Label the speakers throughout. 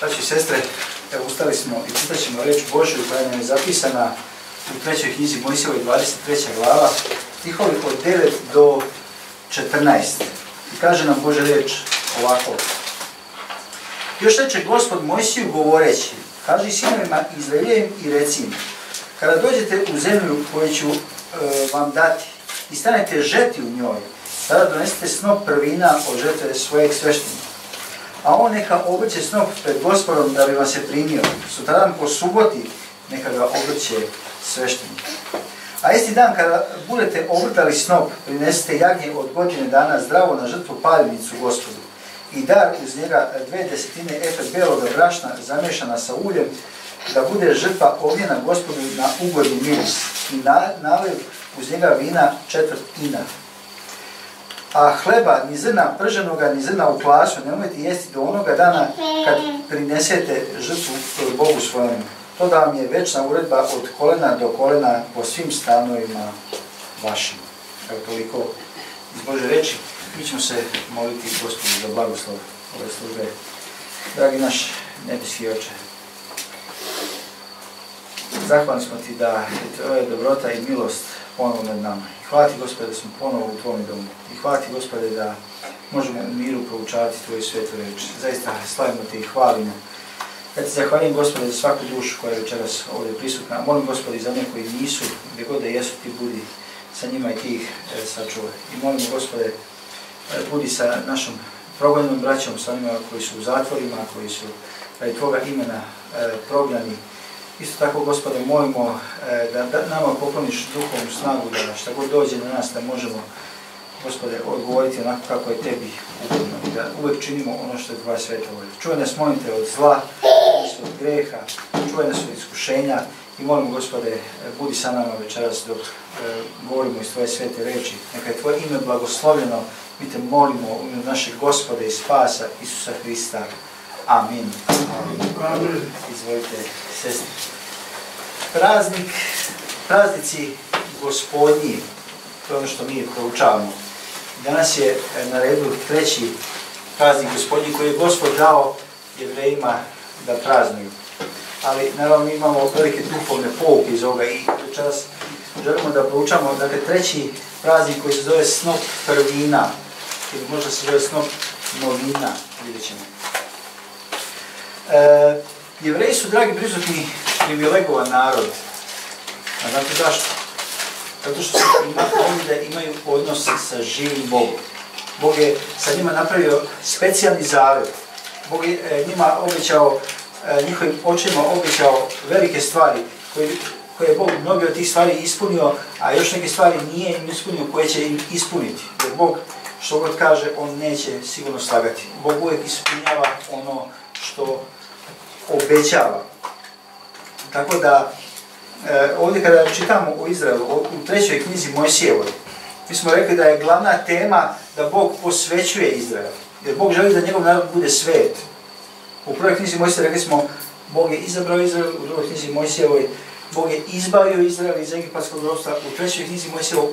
Speaker 1: Braći i sestre, evo ustali smo i čitat ćemo reč Božju koja nam je zapisana u 3. knjizi Mojsijevoj 23. glava, stihovi od 9 do 14. I kaže nam Božja reč ovako. Još reče Gospod Mojsiju govoreći, kaži sinovima Izraeljevim i reci im, kada dođete u zemlju koju ću vam dati i stanete žeti u njoj, tada donesete snop prvina od žetve svojeg sveštenika. A on neka obrće snop pred Gospodom da bi vam se primio. Sutradan po suboti neka ga obrće sveštenik. A isti dan kada budete obrtali snop, prinesite jagnje od godine dana zdravo na žrtvu paljenicu Gospodu. I dar uz njega 2/10 efe beloga brašna zamješana sa uljem, da bude žrtva ognjena Gospodu na ugodni miris. I naliv uz njega vina 1/4 ina. A hleba, ni zrna prženoga, ni zrna u klasu, nemojte jesti do onoga dana kad prinesete žrtvu Bogu svojemu. To da vam je večna uredba od kolena do kolena po svim stanovima vašim. Evo toliko iz Božje reči. Mi ćemo se moliti Gospodu za blagoslov ove službe. Dragi naš nebeski Oče, zahvalni smo Ti da je Tvoja dobrota i milost ponovo nad nama. I hvala Ti, Gospode, da smo ponovo u Tvome domu. I hvala Ti, Gospode, da možemo u miru proučavati Tvoju svetu reč. Zaista slavimo Te i hvalimo. Ja Ti zahvaljujem, Gospode, za svaku dušu koja je večeras ovdje prisutna. Molim, Gospode, za one koji nisu, gdje god da jesu, Ti budi sa njima i Ti ih sačuvaj. I molim, Gospode, budi sa našom progonjenom braćom, sa onima koji su u zatvorima, koji su radi Tvoga imena prognani. Isto tako, Gospode, molimo da nama pokloniš duhovnu snagu, da šta god dođe na nas, da možemo, Gospode, odgovoriti onako kako je Tebi ugodno i da uvijek činimo ono što je Tvoja sveta volja. Čuvaj nas, molim Te, od zla, od greha, čuvaj nas od iskušenja i molimo, Gospode, budi sa nama večeras dok govorimo iz Tvoje svete reči. Neka je Tvoje ime blagoslovljeno, mi Te molimo u ime našeg Gospoda i Spasa, Isusa Hrista. Amin. Amin. Izvolite, sestri. Praznici Gospodnji, to je ono što mi proučavamo. Danas je na redu 3. praznik Gospodnji koji je Gospod dao Jevrejima da praznuju. Ali naravno mi imamo velike duhovne pouke iz ovoga i večeras želimo da proučamo, dakle, 3. praznik koji se zove snop prvina, ili možda se zove snop novina, vidjet ćemo. Jevreji su, dragi prisutni, privilegovan narod. A znate zašto? Zato što su oni da imaju odnos sa živim Bogom. Bog je sa njima napravio specijalni zavet. Bog je njima obećao, njihovim očima obećao velike stvari koje je Bog mnoge od tih stvari ispunio, a još neke stvari nije im ispunio koje će im ispuniti. Jer Bog, što god kaže, on neće sigurno slagati. Bog uvijek ispunjava ono što obećava. Tako da, ovdje kada čitamo o Izraelu, u 3. knjizi Mojsijevoj, mi smo rekli da je glavna tema da Bog posvećuje Izrael. Jer Bog želi da njegov narod bude svet. U 1. knjizi Mojsijevoj rekli smo, Bog je izabrao Izrael, u 2. knjizi Mojsijevoj, Bog je izbavio Izrael iz egipatskog ropstva, u 3. knjizi Mojsijevoj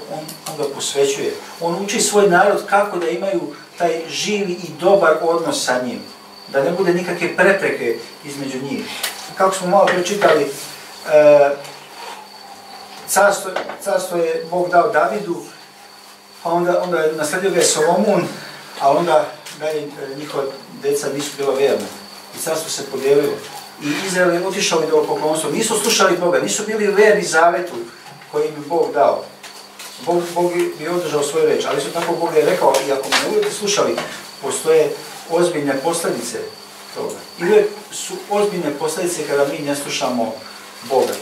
Speaker 1: on ga posvećuje. On uči svoj narod kako da imaju taj živi i dobar odnos sa njim. Da ne bude nikakve prepreke između njih. Kako smo malo prečitali, carstvo je Bog dao Davidu, a onda je nasledio ga je Solomon, a onda dalje njihova deca nisu bila vjerna. I carstvo se podijelilo. I Izrael je otišao idolopoklonstvo. Nisu slušali Boga, nisu bili verni zavetu koji im je Bog dao. Bog je održao svoju reč, ali isto tako Bog je rekao, i ako me ne budete slušali, postoje ozbiljne posljedice toga. I uvijek su ozbiljne posljedice kada mi ne slušamo Boga.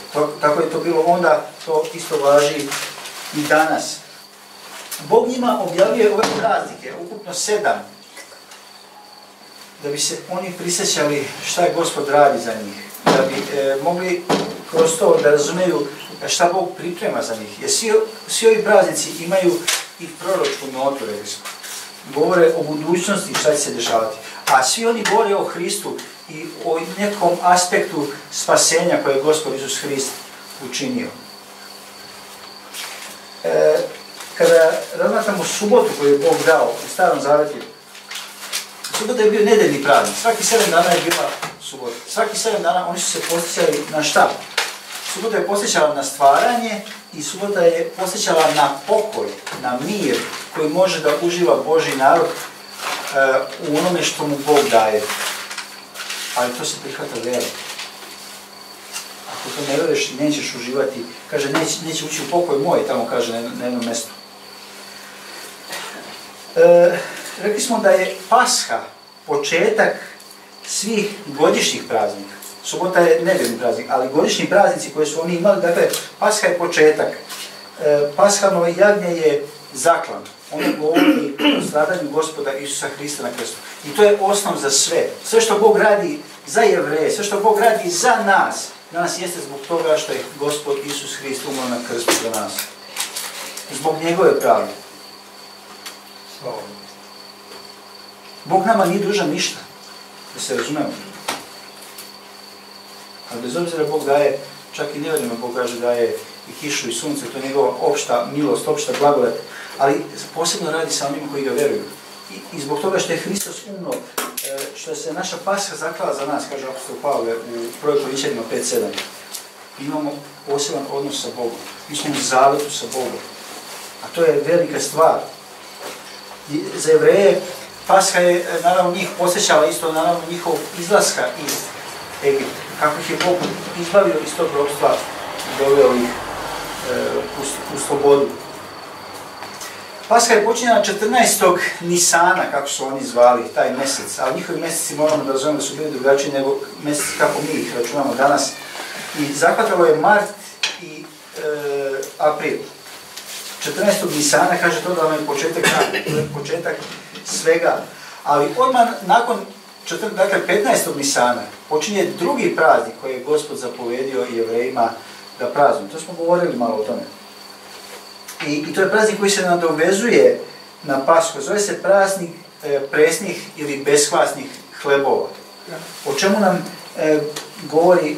Speaker 1: Tako je to bilo onda, to isto važi i danas. Bog njima objavljuje ove praznike, ukupno 7, da bi se oni prisjećali šta je Gospod radi za njih. Da bi mogli kroz to da razumeju šta Bog priprema za njih. Jer svi ovi praznici imaju i proročku notu, rekli smo. Govore o budućnosti šta će se dešavati. A svi oni govore o Hristu i o nekom aspektu spasenja koje je Gospod Isus Hrist učinio. Kada razmatramo subotu koju je Bog dao u Starom Zavetu, subota je bio nedeljni praznik. Svaki 7 dana je bila subota. Svaki 7 dana oni su se posjećali na šta? Subota je posjećala na stvaranje i subota je posjećala na pokoj, na mir koji može da uživa Božji narod u onome što mu Bog daje. Ali to se prihvata vera. Ako to ne veruješ, nećeš uživati. Kaže, neće ući u pokoj moj, tamo kaže na jednom mjestu. Rekli smo da je Pasha početak svih godišnjih praznika. Subota je nedeljni praznik, ali godišnji praznici koje su oni imali, dakle, Pasha je početak. Paschalno jagnje je zaklan. Ono govori o stradanju Gospoda Isusa Hrista na krstu. I to je osnov za sve. Sve što Bog radi za Jevreje, sve što Bog radi za nas, danas jeste zbog toga što je Gospod Isus Hrist umro na krstu za nas. Zbog njegove pravde. Bog nama nije dužan ništa, da se razumemo. Ali bez obzira Bog daje, čak i nevjerima Bog kaže daje i kišu i sunce, to je njegova opšta milost, opšta blagodat, ali posebno radi sa onima koji ga vjeruju. I zbog toga što je Hristos umro, što se naša Pasha zaklala za nas, kaže apostol Pavle u 1. Korinćanima 5:7, imamo poseban odnos sa Bogom. Mi smo u zavetu sa Bogom. A to je velika stvar. I za Jevreje Pasha je naravno njih posjećala isto naravno njihov izlaska iz Egipta. Kako ih je Bog izbavio iz tog ropstva i doveo ih u slobodu. Pasha je počinjena 14. Nisana, kako su oni zvali, taj mjesec, ali njihovi mjeseci moramo da razumemo da su bili drugačiji nego mjeseci kako mi ih računamo danas. I zahvatalo je mart i april. 14. Nisana kaže to da vam je početak dana, to je početak svega. Ali odmah nakon 15. Nisana počinje drugi praznik koji je Gospod zapovedio Jevrejima da praznuju. To smo govorili malo o tome. I to je praznik koji se nadovezuje na Pashu. Zove se praznik presnih ili beskvasnih hlebova. O čemu nam govori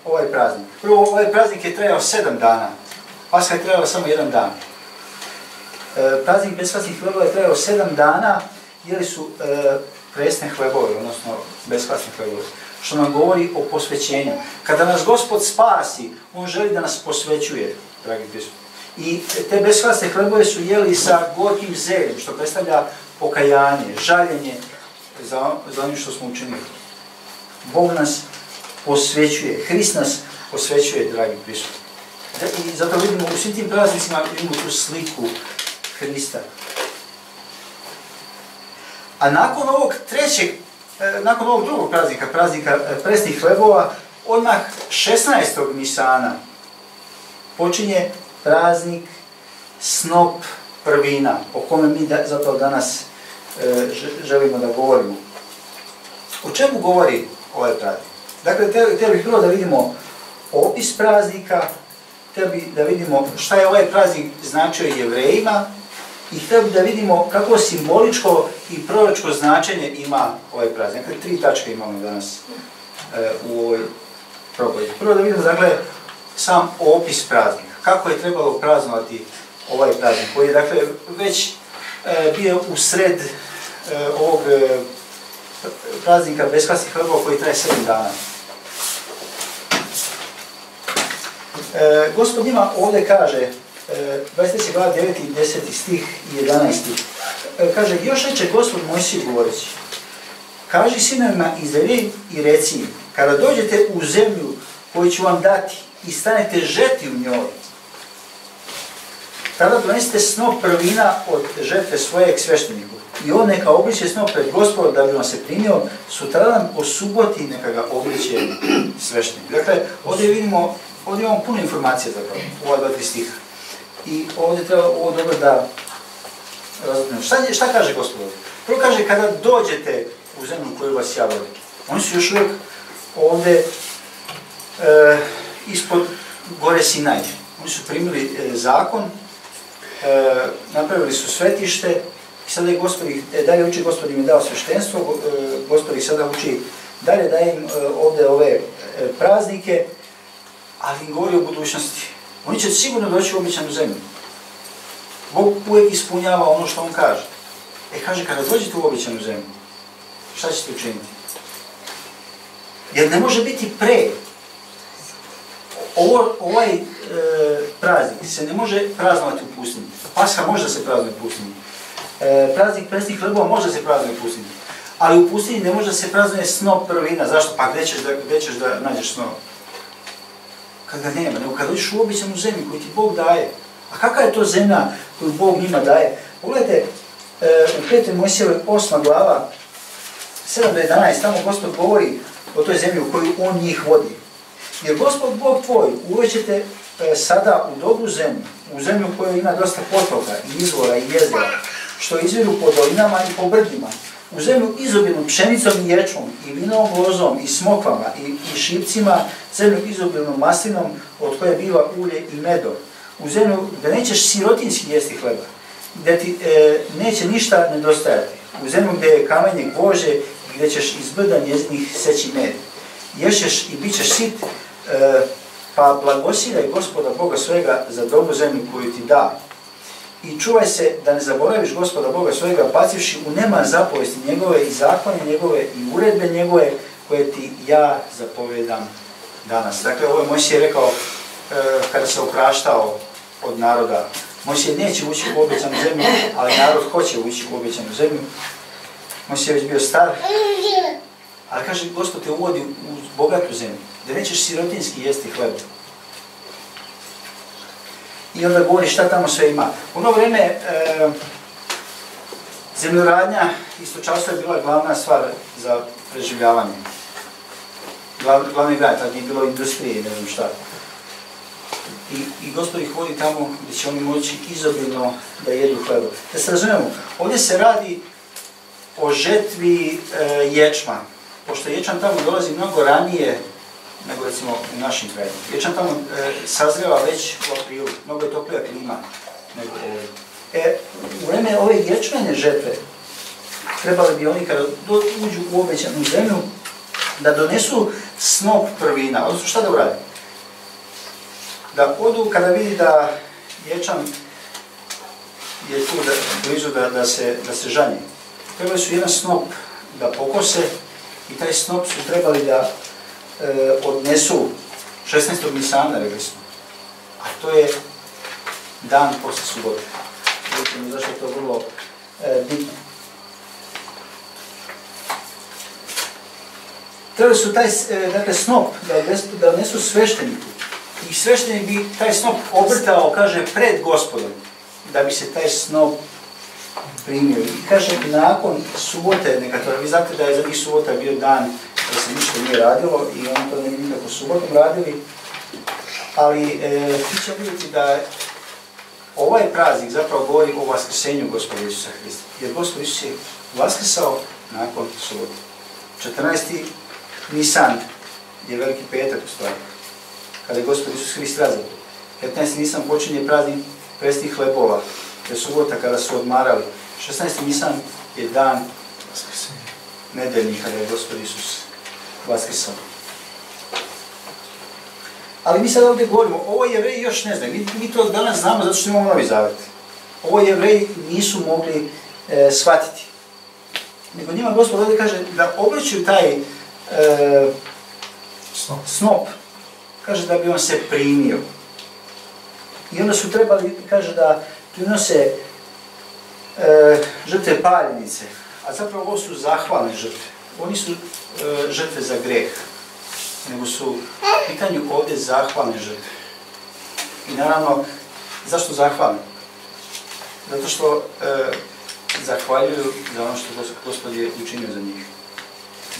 Speaker 1: ovaj praznik? Prvo, ovaj praznik je trajao 7 dana. Pasha je trajala samo 1 dan. Praznik beskvasnih hlebova je trajao 7 dana, jeli su presne hlebove, odnosno beskvasne hlebove. Što nam govori o posvećenju. Kada nas Gospod spasi, On želi da nas posvećuje, dragi biskupi. I te beskvasne hlebove su jeli sa gorkim zeljem, što predstavlja pokajanje, žaljenje za onim što smo učinili. Bog nas posvećuje, Hrist nas posvećuje, dragi biskupi. I zato vidimo u svim tim praznicima vidimo tu sliku Hrista. A nakon ovog drugog praznika presnih hlebova, odmah 16. Nisana počinje praznik snop prvina, o kome mi zapravo danas želimo da govorimo. O čemu govori ovaj praznik? Dakle, htio bih prvo da vidimo opis praznika, htio bih da vidimo šta je ovaj praznik značio Jevrejima i htio bih da vidimo kako simboličko i proročko značenje ima ovaj praznik. Dakle, 3 tačke imamo danas u ovoj propovedi. Prvo da vidimo, dakle, sam opis praznika. Kako je trebalo praznovati ovaj praznik, koji je, dakle, već bio u sred ovog praznika beskvasnih hlebova koji traje 7 dana. Gospod njima ovdje kaže, 23. glava 9. i 10. stih i 11. Kaže, još reče Gospod Mojsiju govoreći, kaži sinovima Izraeljevim i reci im, kada dođete u zemlju koju ću vam dati i stanete žeti u njoj, tada donesite snop prvina od žetve svoje k svešteniku. I on neka obliče snop pred Gospodom da bi vam se primio, sutradan po suboti neka ga obliče svešteniku. Dakle, ovdje imamo puno informacija zapravo, u ova 2-3 stiha. I ovdje treba ovo dobro da razumijemo. Šta kaže Gospod ovdje? Prvo kaže, kada dođete u zemlju koju vas ja vodim. Oni su još uvijek ovdje ispod gore Sinaj. Oni su primili zakon, napravili su svetište i sada je dalje uči, Gospod im je dao sveštenstvo, Gospod ih sada uči dalje, daje im ovdje ove praznike, ali im govori o budućnosti. Oni će sigurno doći u obećanu zemlju. Bog uvijek ispunjava ono što on kaže. Kaže, kada dođete u obećanu zemlju, šta ćete učiniti? Jer ne može biti pre. Ovaj praznik se ne može praznovati u pustinji. Pasha može da se praznuje u pustinji. Praznik presnih hlebova može da se praznuje u pustinji. Ali u pustinji ne može da se praznuje snop prvina. Zašto? Pa gdje ćeš da nađeš snop? Kad ga nema, nego kad dođeš u obećanu zemlju koju ti Bog daje. A kakva je to zemlja koju Bog njima daje? Pogledajte, u 5. Mojsijevoj 8. glava, 7 do 11, tamo Gospod govori o toj zemlji u koju On njih vodi. Jer Gospod Bog tvoj uvećete sada u dobru zemlju, u zemlju u kojoj ima dosta potoka i izvora i jezera, što izviru po dolinama i po brdima, u zemlju izobilnu pšenicom i ječmom, i vinovom lozom, i smokvama, i šipcima, zemlju izobilnom maslinom, od koje biva ulje i medo, u zemlju gdje nećeš sirotinski jesti hleba, gdje ti neće ništa nedostajati, u zemlju gdje je kamenje gvožđe i gdje ćeš iz brda njezinih seći med. Ješćeš i bit ćeš sit, pa blagosiljaj Gospoda Boga svega za dobru zemlju koju ti da. I čuvaj se da ne zaboraviš Gospoda Boga svega, pazivši u neman zapovesti njegove i zakone njegove i uredbe njegove koje ti ja zapovedam danas. Dakle, ovo je Mojsije rekao kada se opraštao od naroda. Mojsije neće ući u obećanu zemlju, ali narod hoće ući u obećanu zemlju. Mojsije je već bio star, ali kaže, Gospod te uvodi u bogatu zemlju, gdje nećeš sirotinski jesti hleb. I onda govori šta tamo sve ima. U ono vrijeme zemljoradnja i stočarstvo je bila glavna stvar za preživljavanje. Glavni grad, tad nije bilo industrije, ne znam šta. I Gospod ih vodi tamo gdje će oni moći izobilno da jedu hleba. Da se razumijemo, ovdje se radi o žetvi ječma. Pošto ječam tamo dolazi mnogo ranije nego recimo u našim krajima. Ječam tamo sazreva već u aprilu, mnogo je toplija klima nego ovdje. U vreme ove ječmene žetve trebali bi oni kada uđu u obećanu zemlju da donesu snop prvina, odnosno šta da uradi? Da odu kada vidi da ječam je tu blizu da se žanje. Trebali su jedan snop da pokose i taj snop su trebali da odnesu 16. Nisana, rekli smo. A to je dan posle subote. Vidite zašto je to vrlo bitno. Trebali su taj snop da odnesu svešteniku. I sveštenik bi taj snop obrtao, kaže, pred Gospodom, da bi se taj snop primio. I kaže, nakon subote, vi znate da je za njih subota bio dan da se ništa nije radilo i oni to ne bi nikako subotom radili, ali ti će vidjeti da ovaj praznik zapravo govori o vaskrsenju Gospoda Isusa Hrista. Jer Gospod Isus je vaskrsao nakon subote. 14. Nisan je veliki petak u stvari, kada je Gospod Isus Hrist razapet. 15. Nisan počinje praznik presnih hlebova, to je subota kada su odmarali. 16. Nisan je dan nedeljni kada je Gospod Isus vaskrsao. Ali mi sad ovdje govorimo, ovo Jevreji još ne znaju, mi to danas znamo zato što imamo Novi Zavet. Ovo Jevreji nisu mogli shvatiti. Nego njima Gospod ovdje kaže da obraćaju taj snop, kaže da bi on se primio. I onda su trebali, kaže da prinose žrtve paljenice, a zapravo ovo su zahvalne žrtve. Oni su žrtve za greh, nego su u pitanju ovdje zahvalne žrtve. I naravno, zašto zahvalne? Zato što zahvaljuju za ono što Gospod je učinio za njih.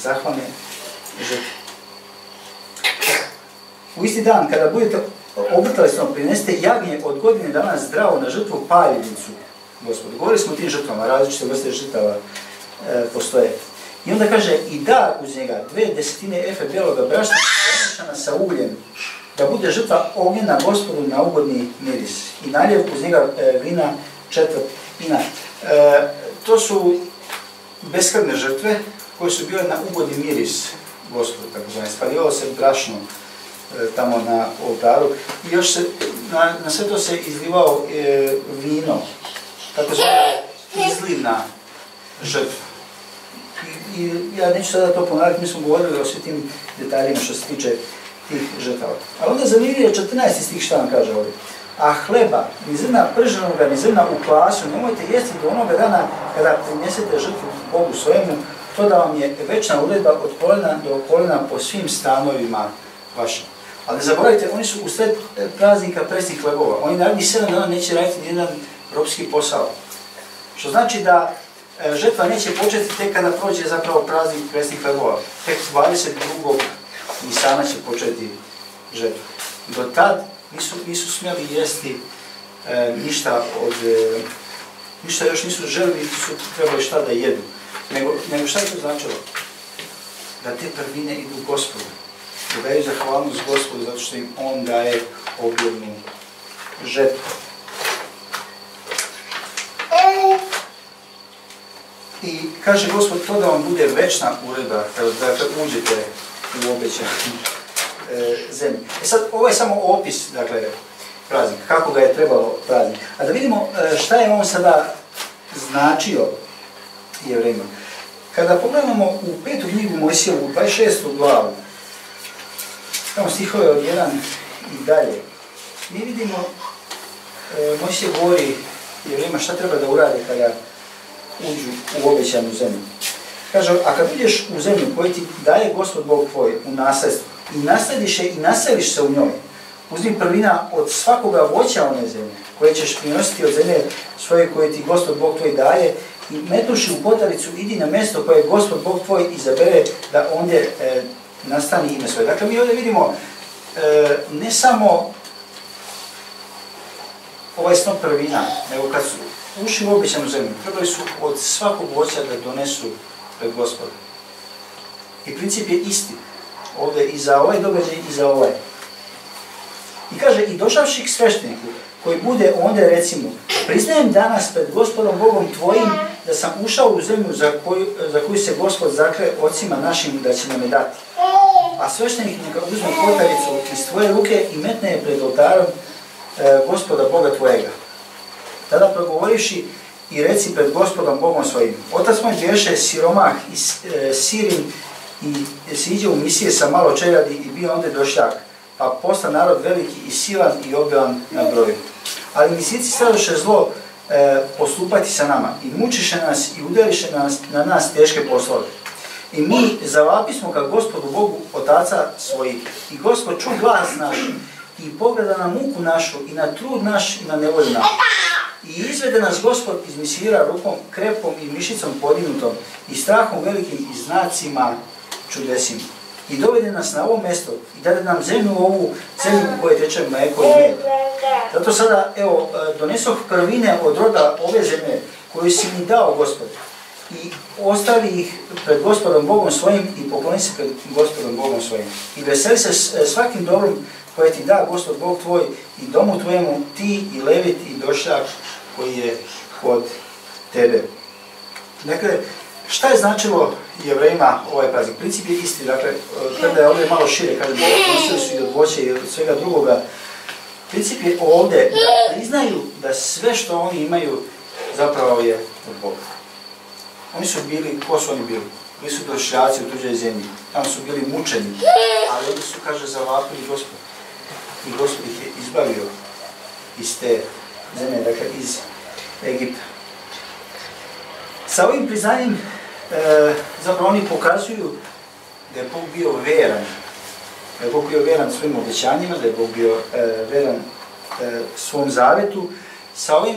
Speaker 1: Zahvalne žrtve. U isti dan, kada budete obrtali snop, prinesite jagnje od godine dana zdravo na žrtvu paljenicu Gospodu. Govorili smo o tim žrtvama, različite vrste žrtava postoje. I onda kaže i dar uz njega 2/10 efe bijeloga brašna zamiješana sa ugljem, da bude žrtva ognjena Gospodu na ugodni miris. I naljev uz njega vina 1/4. To su beskrvne žrtve koje su bile na ugodni miris Gospodu, tako zvane. Spaljivalo se brašno tamo na oltaru i još se, na sve to se izlivao vino, tako zvana izlivna žrtva. I ja neću sada to ponavljati, mi smo govorili o svim tim detaljima što se tiče tih žrtava. Ali onda zanimljivo 14. stih šta vam kaže ovdje. A hleba, ni zrna prženoga, ni zrna u klasu, nemojte jesti do onoga dana kada prinesete žrtvu Bogu svojemu, to da vam je večna uredba od kolena do kolena po svim stanovima vašim. Ali ne zaboravite, oni su usred praznika presnih hlebova. Oni narednih 7 dana neće raditi nijedan ropski posao. Što znači da žrtva neće početi tek kada prođe zapravo praznik presnih hlebova. Tek 22. Nisana će početi žrtva. Do tad nisu smjeli jesti ništa još nisu želili, su trebali šta da jedu. Nego šta je to značilo? Da te prvine idu Gospodu. Da daju zahvalnost Gospodu zato što im On daje obilnu žetvu. I kaže Gospod to da vam bude večna uredba kada uđete u obećanu zemlju. Sad, ovo je samo opis, dakle, praznika, kako ga je trebalo praznik. A da vidimo šta je on sada značio Jevrejima. Kada pogledamo u 5. knjigu Mojsijevu, 26. glavu, tamo stihove od 1 i dalje, mi vidimo, Mojsije govori Jevrejima šta treba da urade kada uđu u obećanu zemlju. Kaže, a kad uđeš u zemlju koju ti daje Gospod Bog tvoj u nasljedstvo i naslediš je i naseliš se u njoj, uzmi prvina od svakoga voća one zemlje koje ćeš prinositi od zemlje svoje koje ti Gospod Bog tvoj daje i metuši u potaricu idi na mjesto koje Gospod Bog tvoj izabere da ondje nastani ime svoje. Dakle, mi ovdje vidimo ne samo ovaj snop prvina, nego kad su ušli u obećanu zemlju, trebali su od svakog voća da donesu pred Gospoda. I princip je isti. Ovdje i za ovaj događaj i za ovaj. I kaže, i došavši k svešteniku, koji bude ondje recimo, priznajem danas pred Gospodom Bogom tvojim da sam ušao u zemlju za koju se Gospod zakle ocima našim da će nam je dati. A sveštenik neka uzme potaricu iz tvoje ruke i metne je pred oltarom Gospoda Boga tvojega. Tada progovorivši i reci pred Gospodom Bogom svojim. Otac moj bješe siromah i sirin i siđe u misije sa malo čeljadi i bio onda došljak, pa posta narod veliki i silan i obilan na broju. Ali misici stradoše zlo postupati sa nama i mučiše nas i udariše na nas teške poslove. I mi zavapismo ka Gospodu Bogu Otaca svojih. I Gospod ču glas naš i pogleda na muku našu i na trud naš i na nevolju našu. I izvede nas Gospod iz Misira rukom krepkom i mišicom podignutom i strahom velikim i znacima čudesima. I dovede nas na ovo mjesto i dade nam zemlju ovu, zemlju u kojoj teče mlijeko i med. Zato sada, evo, donesoh prvine od roda ove zemlje koju si mi dao, Gospod, i ostavi ih pred Gospodom Bogom svojim i pokloni se pred Gospodom Bogom svojim. I veseli se svakim dobrom koje ti da Gospod Bog tvoj i domu tvojemu, ti i levit i došljak koji je kod tebe. Dakle, šta je značilo Jevrejima ovaj praznik? Princip je isti, dakle, kada je ovdje malo šire, kada nosili su i od voća i od svega drugoga, princip je ovdje da priznaju da sve što oni imaju zapravo je od Boga. Oni su bili, ko su oni bili? Bili su došljaci u tuđoj zemlji, tamo su bili mučeni, ali oni su, kaže, zavapili Gospod. I Gospod ih je izbavio iz te zemlje, dakle iz Egipta. Sa ovim priznanjem zapravo oni pokazuju da je Bog bio veran. Da je Bog bio veran svojim obećanjima, da je Bog bio veran svom zavetu. Sa ovim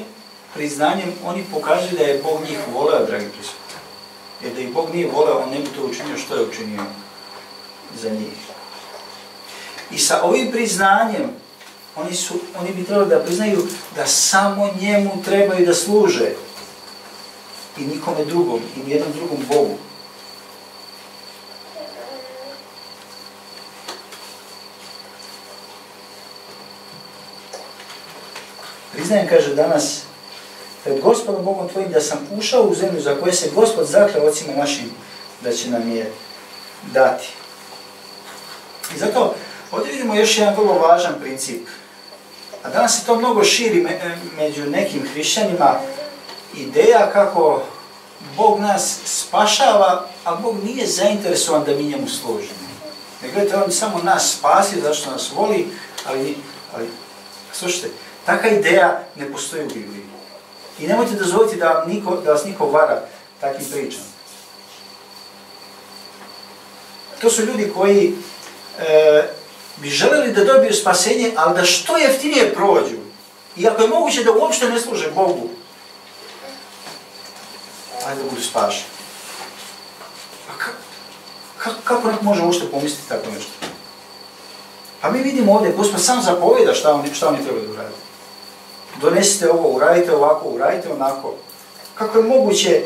Speaker 1: priznanjem oni pokazuju da je Bog njih voleo, dragi prisutni. Jer da ih Bog nije voleo, on ne bi to učinio što je učinio za njih. I sa ovim priznanjem oni bi trebali da priznaju da samo njemu trebaju da služe. I nikome drugom, i nijednom drugom Bogu. Priznajem, kaže danas, pred Gospodom Bogom tvojim da sam ušao u zemlju za koje se Gospod zakle ocima našim da će nam je dati. I zato ovdje vidimo još jedan vrlo važan princip. A danas se to mnogo širi među nekim hrišćanima, ideja kako Bog nas spašava, ali Bog nije zainteresovan da mi njemu služimo. Ne gledajte, on samo nas spasi, zašto nas voli, ali slušajte, takva ideja ne postoji u Bibliji. I nemojte dozvoliti da vas niko vara takvim pričama. To su ljudi koji bi želeli da dobiju spasenje, ali da što jeftinije prođu. I ako je moguće da uopšte ne služe Bogu, ajde da budu spašeni. Kako neko može uopšte pomisliti tako nešto? Pa mi vidimo ovdje, Gospod sam zapovjeda šta oni trebaju da uraditi. Donesite ovo, uradite ovako, uradite onako. Kako je moguće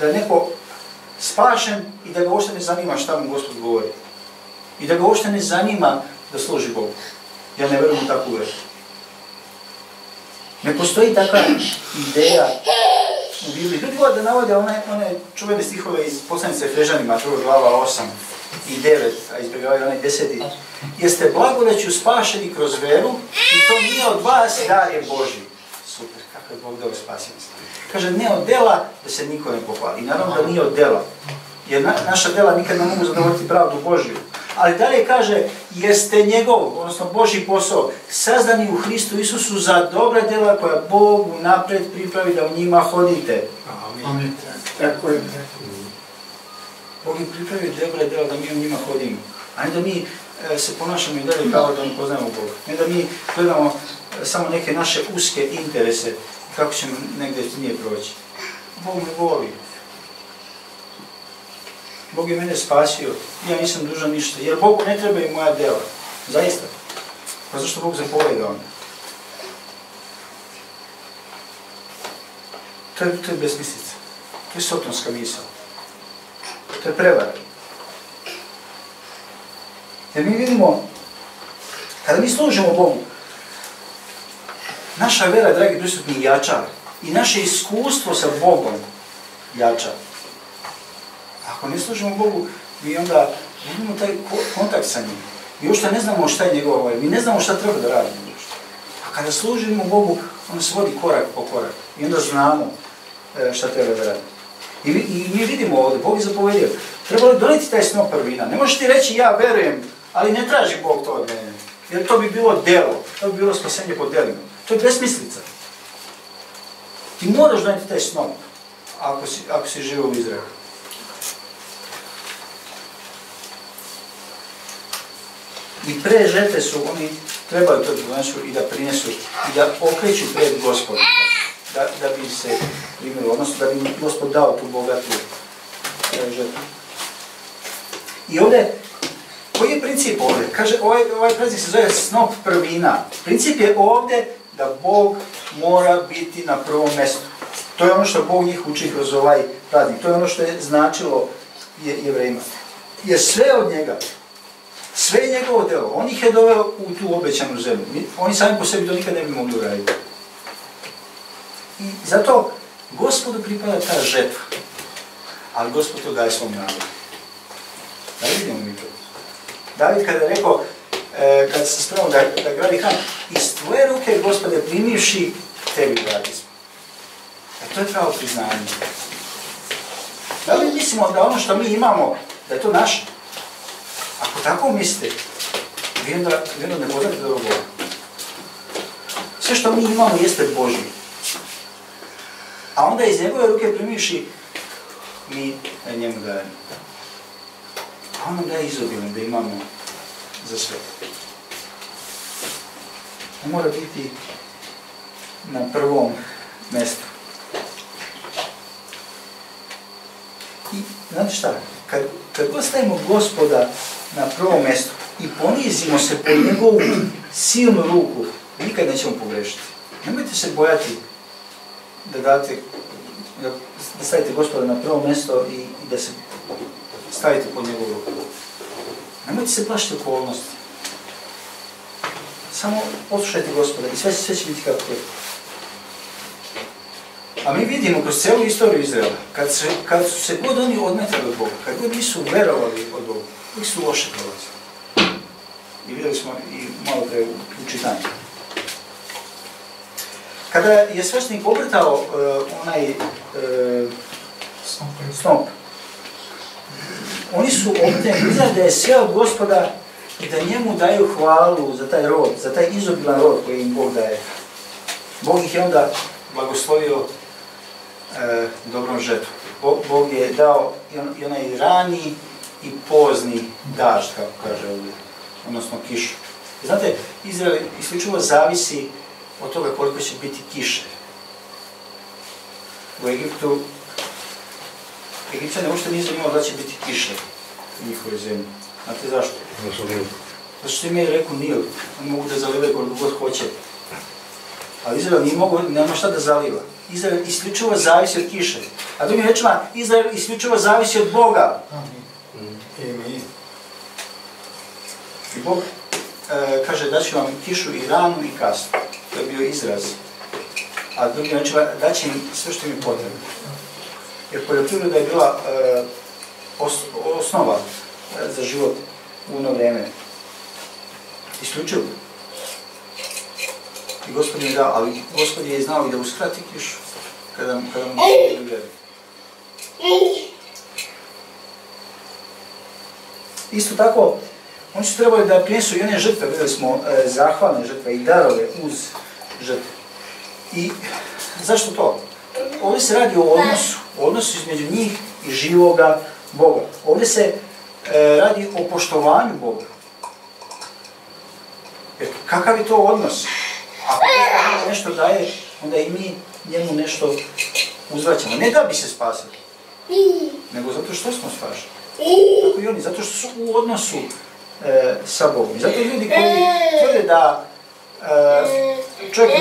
Speaker 1: da je neko spašen i da ga uopšte ne zanima šta mu Gospod govori? I da ga uopšte ne zanima da služi Bogu? Ja ne verujem u takvu veru. Ne postoji takva ideja u Bibliji. Ljudi vole da navode one čuvene stihove iz poslanice Efežanima, 2. glava 8 i 9, a izbjegavaju onaj 10. Jeste blagodaću spašeni kroz veru i to nije od vas, dar je Božji. Super, kako je Bog dao spašenost. Kaže, ne od dela da se niko ne pohvali. I naravno da nije od dela. Jer naša dela nikad ne mogu zadovoljiti pravdu Božju. Ali dalje kaže, jeste njegov, odnosno Božji posao, sazdani u Hristu Isusu za dobra dela koja Bog unapred pripravi da u njima hodite.
Speaker 2: Amin. Tako je.
Speaker 1: Bog im pripravi dobra dela da mi u njima hodimo. A ne da mi se ponašamo i dalje kao da ne poznajemo Boga. Ne da mi gledamo samo neke naše uske interese kako ćemo negdje nije proći. Bog me voli. Bog je mene spasio, ja nisam dužan ništa, jer Bogu ne trebaju moja djela. Zaista. Pa zašto Bog zapoveda onda? To je besmislica. To je sotonska misao. To je prevara. Jer mi vidimo, kada mi služimo Bogu, naša vera, dragi prisutni, jača. I naše iskustvo sa Bogom jača. Ako ne služimo Bogu, mi onda imamo taj kontakt sa njim. Mi uopšte ne znamo šta je njegova volja. Mi ne znamo šta treba da radimo. A kada služimo Bogu, on se vodi korak po korak. I onda znamo šta treba da radimo. I mi vidimo ovdje, Bog je zapovedio, treba li doneti taj snop prvina. Ne možeš ti reći ja verujem, ali ne traži Bog to od mene. Jer to bi bilo delo, to bi bilo spasenje po delima. To je besmislica. Ti moraš doneti taj snop, ako si živio u Izraelu. I pre žetve su, oni trebaju to donesu i da prinesu i da okreću pred Gospodom, da bi se primilo, odnosno da bi im Gospod dao tu bogatu žetvu. I ovdje, koji je princip ovdje? Kaže, ovaj praznik se zove snop prvina. Princip je ovdje da Bog mora biti na prvom mjestu. To je ono što Bog njih uči kroz ovaj praznik. To je ono što je značilo Jevrejima. Jer sve od njega, sve je njegovo delo. On ih je doveo u tu obećanu zemlju. Oni sami po sebi to nikad ne bi mogli uraditi. I zato Gospodu pripada ta žetva. Ali Gospod to daje svom narodu. Da vidimo mi to. David kada je rekao, kada se spremao da gradi hram, iz tvoje ruke, Gospode, primivši, tebi gradi smo. To je pravo priznanje. Da li mislimo da ono što mi imamo, da je to naše? Ako tako mislite, vi onda ne poznate dobro Boga. Sve što mi imamo jeste Božje. A onda iz njegove ruke primivši, mi njemu dajemo. A on nam daje izobilno da imamo za sve. On mora biti na prvom mjestu. I znate šta, kad god stavimo Gospoda na prvom mjestu i ponizimo se po njegovu silnu ruku, nikad nećemo pogrešiti. Nemojte se bojati da stavite Gospoda na prvo mjesto i da se stavite pod njegovu ruku. Nemojte se plašiti okolnosti. Samo poslušajte Gospoda i sve će biti kako je. A mi vidimo kroz cijelu istoriju Izraela, kad su se god oni odmetali od Boga, kad god nisu verovali od Boga, uvijek su loše prolazili. I vidjeli smo i malo pre u čitanju. Kada je sveštenik obrtao onaj snop. Oni su ovdje priznali da je sve od Gospoda i da njemu daju hvalu za taj rod, za taj izobilan rod koji im Bog daje. Bog ih je onda blagoslovio dobrom žetvom. Bog je dao i onaj rani i pozni dažd, kako kaže ovdje, odnosno kišu. Znate, Izrael isključivo zavisi od toga koliko će biti kiše. U Egiptu, Egipćani uopšte nisu imali da će biti kiše u njihovoj zemlji. Znate zašto? Zato što imaju reku Nil, oni mogu da zalivaju koliko god hoće. Ali Izrael nema šta da zaliva. Izrael isključivo zavisi od kiše. A drugim rečima, Izrael isključivo zavisi od Boga. I Bog kaže da će vam kišu i ranu i kasnu. To je bio izraz. A drugim rečima, da će im sve što im je potrebno. Jer poljoprivreda je bila osnova za život u ono vreme. Isključivo. I Gospod je dao, ali Gospod je znao i da uskrati kišu kada mu ne vjeri. Isto tako, oni su trebali da prinesu i one žrtve, vidjeli smo zahvalne žrtve i darove uz žrtve. I zašto to? Ovdje se radi o odnosu između njih i živoga Boga. Ovdje se radi o poštovanju Boga. Jer kakav je to odnos? Ako Bog nešto daje, onda i mi njemu nešto uzvraćamo. Ne da bi se spasili, nego zato što smo spašeni. Tako i oni, zato što su u odnosu sa Bogom. I zato ljudi koji tvrde da čovjek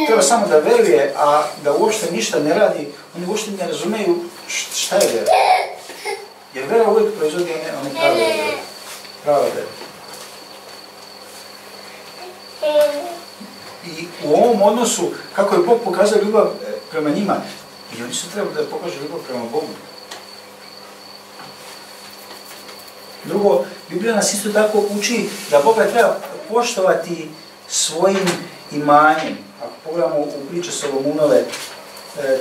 Speaker 1: treba samo da veruje, a da uopšte ništa ne radi, oni uopšte ne razumeju šta je vera. Jer vera uvijek proizvodi one prave vere. Prava vera. I u ovom odnosu, kako je Bog pokazao ljubav prema njima, i oni su trebali da pokažu ljubav prema Bogu. Drugo, Biblija nas isto tako uči da Boga treba poštovati svojim imanjem. Ako pogledamo u priče Solomunove,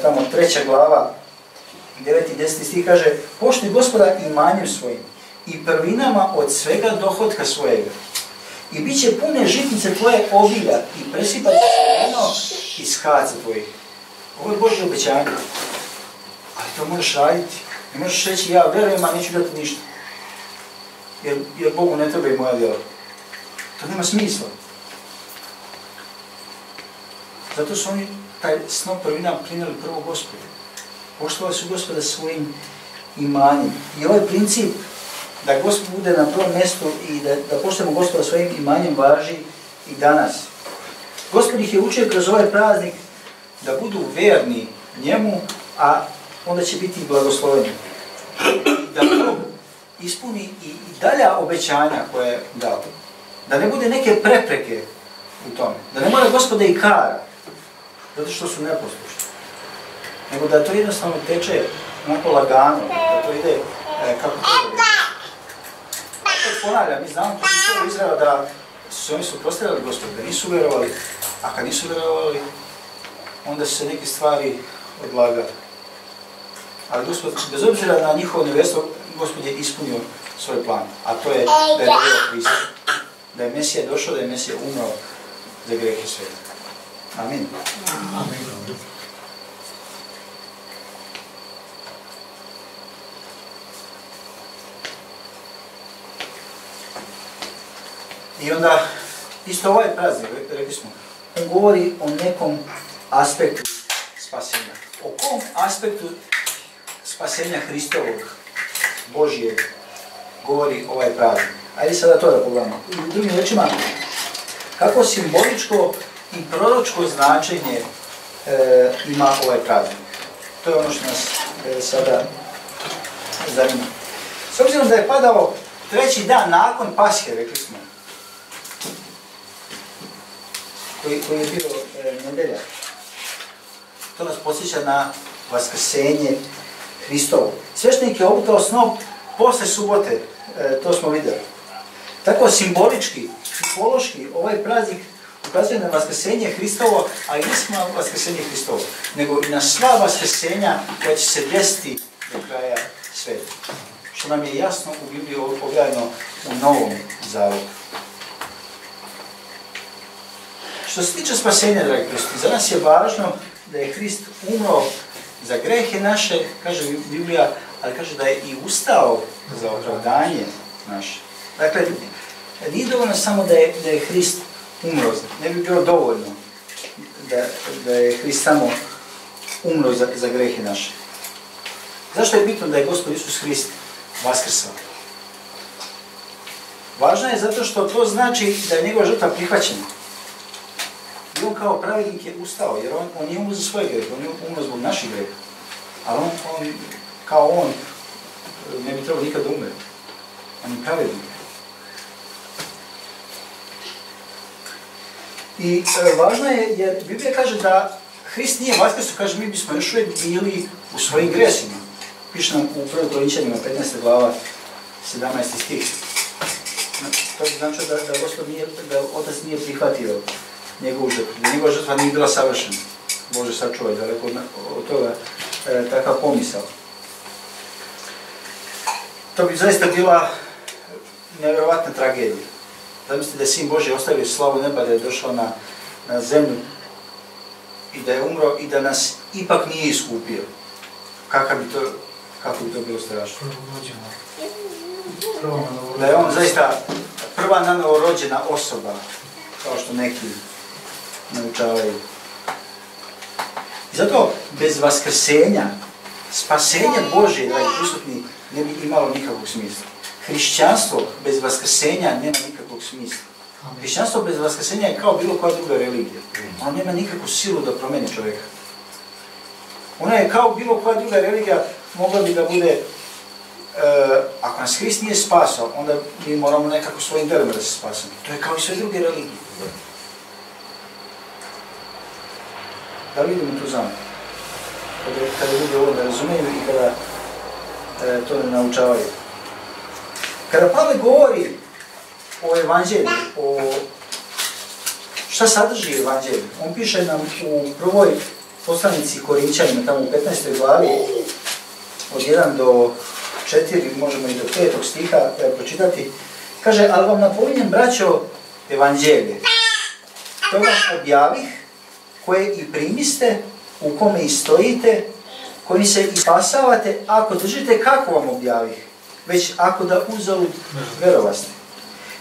Speaker 1: tamo 3. glava, 9. i 10. stih kaže: poštuj Gospoda imanjem svojim i prvinama od svega dohotka svojega. I bit će pune žitnice tvoje obilja i presipati semeno iz haca tvojih. Ovo je Božje obećanje. Ali to možeš raditi. Ne možeš reći ja verujem, a neću dati ništa. Jer Bogu ne treba i moja djela. To nema smisla. Zato su oni taj snop prvina prinijeli prvo Gospodu. Poštovali su Gospoda svojim imanjem. I ovaj princip da Gospod bude na prvom mjestu i da poštujemo Gospoda svojim imanjem važi i danas. Gospod ih je učio kroz ovaj praznik da budu verni njemu, a onda će biti blagosloveni. Da Bog ispuni i dalja obećanja koje je dao. Da ne bude neke prepreke u tome. Da ne mora Gospoda i kara, zato što su neposlušni. Nego da to jednostavno teče onako lagano, da to ide kako treba. Ponavljam, mi znamo kako je Izraela da su se oni suprotstavljali Gospodu, da nisu vjerovali, a kad nisu vjerovali, onda su se neke stvari odlagali. Ali Gospod, bez obzira na njihovo nevjerstvo, Gospod je ispunio svoj plan, a to je da je bio Hristos, da je Mesija došao, da je Mesija umro za grehe sveta. Amin. Amin. I onda, isto ovaj praznik, rekli smo, on govori o nekom aspektu spasenja. O kom aspektu spasenja Hristovog, Božijeg, govori ovaj praznik. Ajde sada to da pogledamo. U drugim rečima, kako simboličko i proročko značenje ima ovaj praznik. To je ono što nas sada zanima. S obzirom da je padao 3. dan nakon Pashe, rekli smo, koji je bio nedelja. To nas podsjeća na vaskrsenje Hristovo. Sveštenik je obutao snop posle subote, to smo vidjeli. Tako simbolički, psihološki, ovaj praznik ukazuje na vaskrsenje Hristovo, a i ne samo na vaskrsenje Hristovo, nego i na sva vaskrsenja koja će se desiti do kraja sveta. Što nam je jasno u Bibliji objavljeno u Novom Zavjetu. Što se tiče spasenja, dragi Kristi, za nas je važno da je Hrist umro za grehe naše, kaže Biblija, ali kaže da je i ustao za opravdanje naše. Dakle, nije dovoljno samo da je Hrist umro, ne bi bilo dovoljno da je Hrist samo umro za grehe naše. Zašto je bitno da je Gospod Isus Hrist vaskrsao? Važno je zato što to znači da je njegova žrtva prihvaćena. I on kao pravednik je ustao, jer on nije umro za svoje grehe, on je umro zbog naših greha. Ali on ne bi trebao nikad umreti. On je pravednik. I važno je, jer Biblija kaže da Hrist nije vaskrsao, kaže mi bismo još uvijek bili u svojim gresima. Piše nam u 1. Korinčanima 15. glava 17. stih. To znači da Otac nije prihvatio njegovu žrtvu, da njegova žrtva nije bila savršena. Bože sačuvaj, daleko od toga takav pomisao. To bi zaista bila nevjerovatna tragedija. Zamislite da je Sin Božji ostavio slavu neba, da je došao na zemlju i da je umro i da nas ipak nije iskupio. Kako bi to bilo strašno? Da je on zaista prva nanorođena osoba, kao što neki naučavaju. I zato bez vaskrsenja, spasenja Božje, dragi prisutni, ne bi imalo nikakvog smisla. Hrišćanstvo bez vaskrsenja nema nikakvog smisla. Hrišćanstvo bez vaskrsenja je kao bilo koja druga religija. Ona nema nikakvu silu da promeni čovjeka. Ona je kao bilo koja druga religija, mogla bi da bude, ako nas Hrist nije spasao, onda mi moramo nekako svojim djelima da se spasamo. To je kao i sve druge religije. Da li vidimo tu zamku? Kada ljudi ovo ne razumiju i kada to ne naučavaju. Kada Pavle govori o evanđelju, o šta sadrži evanđelje, on piše nam u prvoj poslanici Korinčanima, tamo u 15. glavi, od 1 do 4, možemo i do 5. stiha pročitati, kaže, ali vam napominjem, braćo, evanđelje, to vam objavih, koje i primiste, u kome i stojite, koji se i spasavate, ako držite kako vam objavih, već ako da uzalud verovaste.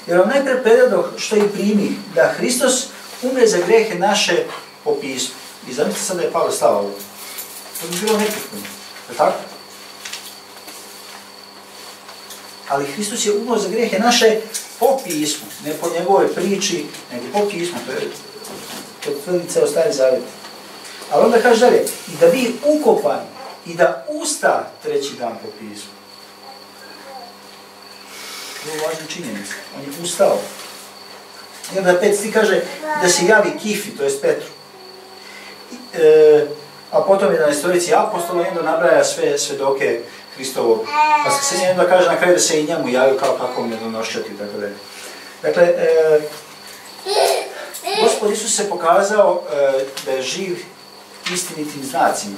Speaker 1: Jer vam najpre predadoh što i primih, da Hristos umre za grehe naše po pismu. I zamislite sad da je Pavle stava ovo. To bi bilo nepotpuno, je tako? Ali Hristos je umro za grehe naše po pismu, ne po njegovoj priči, nego po pismu, to tvrdi ceo Stari Zavjet. Ali onda kaže dalje, i da bi ukopan i da usta 3. dan po pismu. To je važna činjenica, on je ustao. I onda 5. stih kaže da se javi Kifi, to jest Petru. A potom 11 apostola i onda nabraja sve svedoke Hristovog vaskrsenja i onda kaže na kraju da se i njemu javio kao kakvom nedonošćati, tako da. Dakle, Gospod Isus se pokazao da je živ istinitim znacima.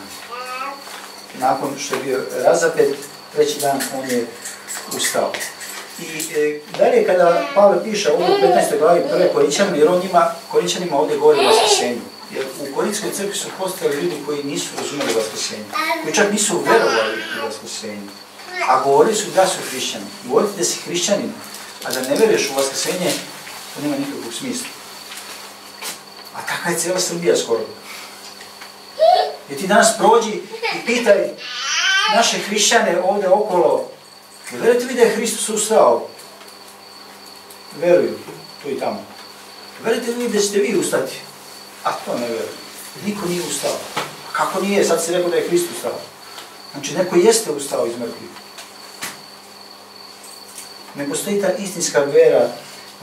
Speaker 1: Nakon što je bio razapet, 3. dan on je ustao. I dalje kada Pavle piše ovo u 15. glavi 1. Korinčanima, jer on Korinčanima ovdje govori o vaskrsenju. Jer u Korinskoj crkvi su postojali ljudi koji nisu razumeli vaskrsenje, koji čak nisu verovali u vaskrsenje, a govorili su da su hrišćani. Govoriti da si hrišćanin, a da ne veruješ u vaskrsenje, to nema nikakvog smisla. A takva je cijela Srbija skoro. Jer ti danas prođi i pitaj naše hrišćane ovdje okolo, verujete vi da je Hristos ustao? Veruju, tu i tamo. Verujete vi da ćete vi ustati? A to ne veruju. Niko nije ustao. A kako nije? Sad si rekao da je Hrist ustao. Znači neko jeste ustao iz mrtvih. Ne postoji ta istinska vera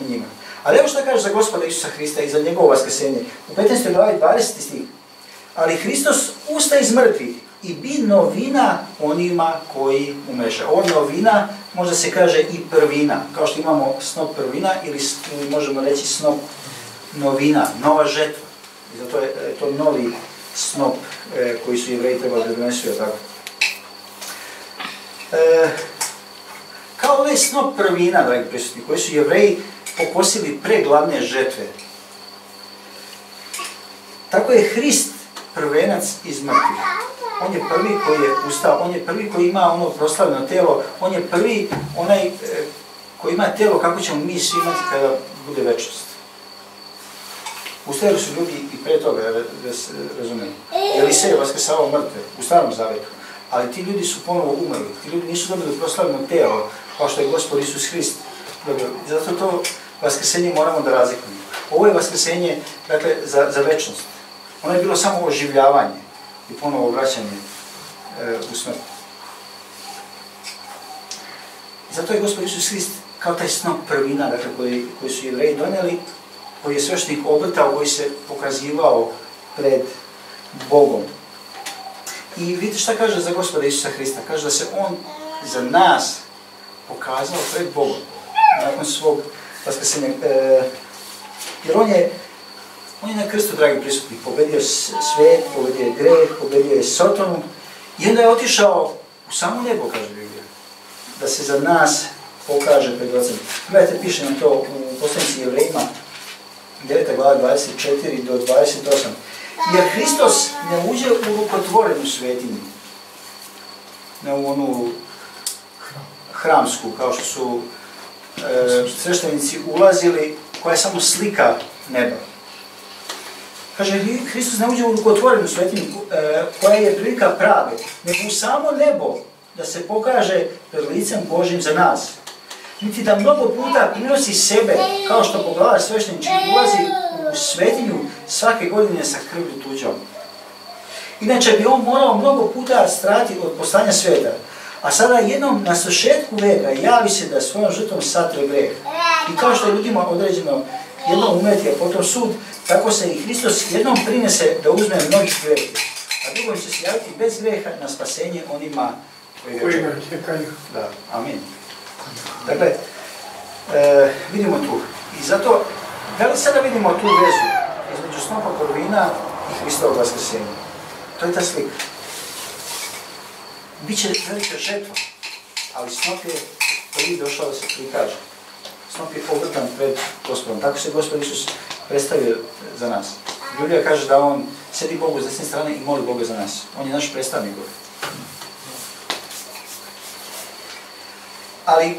Speaker 1: u njima. Ali evo što kaže za Gospoda Isusa Hrista i za njegovo vaskrsenje. U 15. glavi 20. stih. Ali Hristos usta iz mrtvih i bi novina onima koji umeše. Ovo novina možda se kaže i prvina. Kao što imamo snop prvina ili možemo reći snop novina, nova žetva. I zato je to novi snop koji su Jevreji trebali da donesu, tako. Kao onaj snop prvina, dragi prisutni, koji su Jevreji pokosili pre glavne žetve. Tako je Hrist prvenac iz mrtvih. On je prvi koji je ustao, on je prvi koji ima ono proslavljeno telo, on je prvi onaj koji ima telo kako ćemo mi svi imati kada bude večnost. Ustajali su ljudi i pre toga, da se razumiju. Elisej je vaskrsavao mrtve u Starom Zavetu, ali ti ljudi su ponovo umrli. Ti ljudi nisu dobili proslavljeno telo, kao što je Gospod Isus Hrist dobio. Zato to vaskrsenje moramo da razlikujemo. Ovo je vaskrsenje, dakle, za večnost. Ono je bilo samo oživljavanje i ponovo vraćanje u smrt. Zato je Gospod Isus Hrist kao taj snop prvina, dakle, koji su Jevreji donijeli, koji je sveštenik obrtao, koji se pokazivao pred Bogom. I vidite šta kaže za Gospoda Isusa Hrista. Kaže da se on za nas pokazao pred Bogom nakon svog vaskrsenja. Jer on je na krstu, dragi prisutni, pobedio svet, pobedio je greh, pobedio je Sotonu i onda je otišao u samo nebo, kaže Biblija, da se za nas pokaže pred Otcem. Gledajte, piše nam to u poslanici Jevrejima, 9. glava 24 do 28. Jer Hristos ne uđe u rukotvorenu svetinju, ne u onu hramsku, kao što su sveštenici ulazili, koja je samo slika neba. Kaže, Hristos ne uđe u rukotvorenu svetinju, koja je prilika prave, nego u samo nebo, da se pokaže pred licem Božjim za nas. Niti da mnogo puta prinosi sebe, kao što pogledaj sveštenički ulazi u svetinju svake godine sa krvlju tuđom. Inače bi on morao mnogo puta strati od poslanja sveta, a sada jednom na svršetku veka javi se da svojom žrtvom satre greh. I kao što je ljudima određeno jednom umreti, a potom sud, tako se i Hristos jednom prinese da uzme mnogih grehova, a drugom će se javiti bez greha na spasenje onima koji ga čekaju. Da, amin. Dakle, vidimo tu. I zato, da li sada vidimo tu vezu između snopa prvina i Hristovog vaskrsenja? To je ta slika. Biće velika žetva, ali snop je prvi došao da se prikaže. Snop je obrtan pred Gospodom. Tako se Gospod Isus predstavio za nas. Biblija kaže da on sedi Bogu s desne strane i moli Boga za nas. On je naš predstavnik Boga. Ali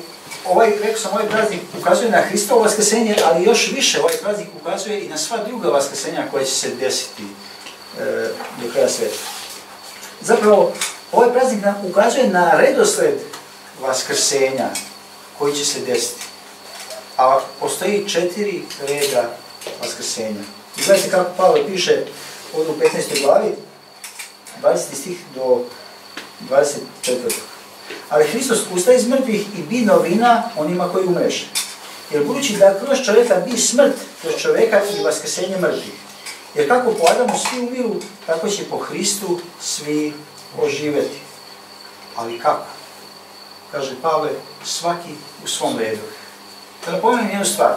Speaker 1: rekao sam, ovaj praznik ukazuje na Hristovo vaskrsenje, ali još više ovaj praznik ukazuje i na sva druga vaskrsenja koja će se desiti do kraja sveta. Zapravo, ovaj praznik nam ukazuje na redosled vaskrsenja koji će se desiti. A postoji 4 reda vaskrsenja. I gledajte kako Pavle piše ovdje u 15. glavi, 20. stih do 24. Ali Hristos ustaje iz mrtvih i bi novina onima koji umreše. Jer budući da kroz čovjeka bi smrt, kroz čovjeka i vaskrsenje mrtvih. Jer kako po Adamu svi umiru, tako će po Hristu svi oživjeti. Ali kako? Kaže Pavle, svaki u svom redu. Da napomenem jednu stvar.